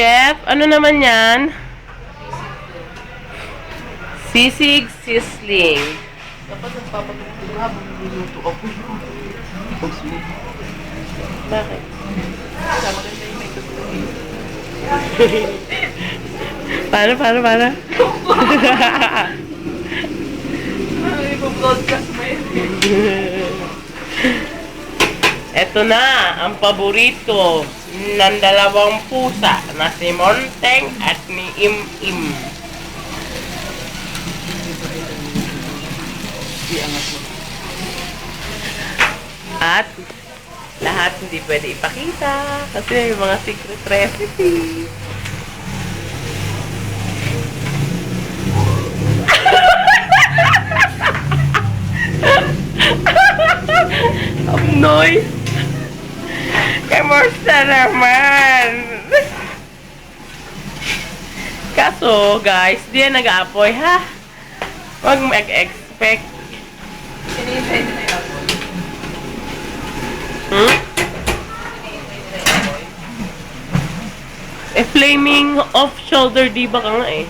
Chef, ano naman yan? Sisig sisling. Dapat nagpapatugtog habang niluluto ako. Bakit? Maganda yung may tugtog. Para? Ano yung broadcast mo yun? Eto na, ang paborito ng dalawang pusa na si Monteng at ni Im-Im. Iangat mo. At lahat hindi pwede ipakita kasi may mga secret recipe. Ang noise! Kamusta naman? Kaso, guys, di yan nag-aapoy, ha? Huwag mag-expect. Sinihintay nila yung apoy. Hmm? Eh, flaming off-shoulder, di ba ka nga eh?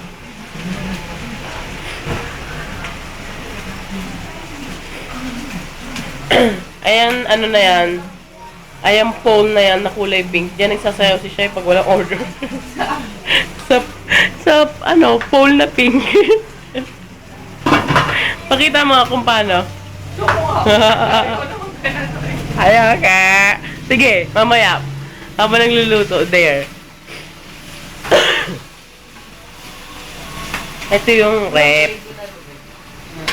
Ayan, ano na yan? Ayan, pole na yan na kulay pink. Diyan nagsasayaw si Shai pag walang order. sa, pole na pink. Pakita mo kung paano. Ayaw ka. Sige, mamaya. Habang nagluluto, there. Ito yung rep.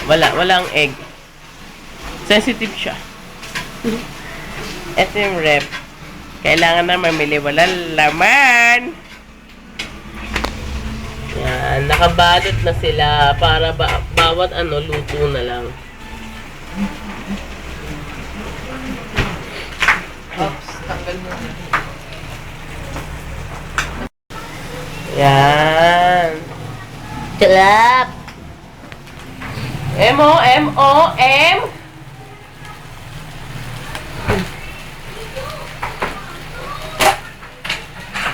Walang egg. Sensitive siya. Ito yung rep. Kailangan na mamili. Walang laman. Yan. Nakabalot na sila para bawat luto na lang. Oops, tanggal mo na. Yan. Clap. M-O-M-O-M.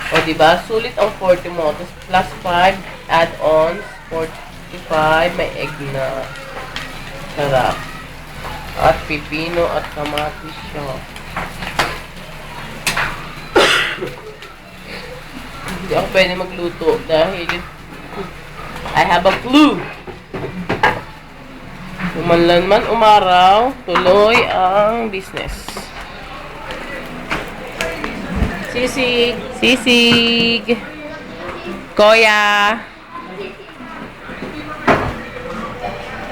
O, diba? Sulit ang 40 mo. Tapos plus 5 add-ons. 45. May egg na. Sarap. At pipino at kamatis siya. Hindi ako pwede magluto dahil I have a flu. Umanlan man umaraw, tuloy ang business. Sisig. Koya.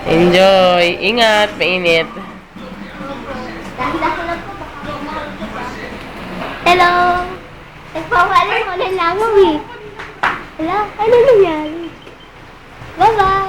Enjoy. Ingat, mainit. Hello! Nagpapalit mo na lang ako eh. Wala, ano nangyari? Bye-bye!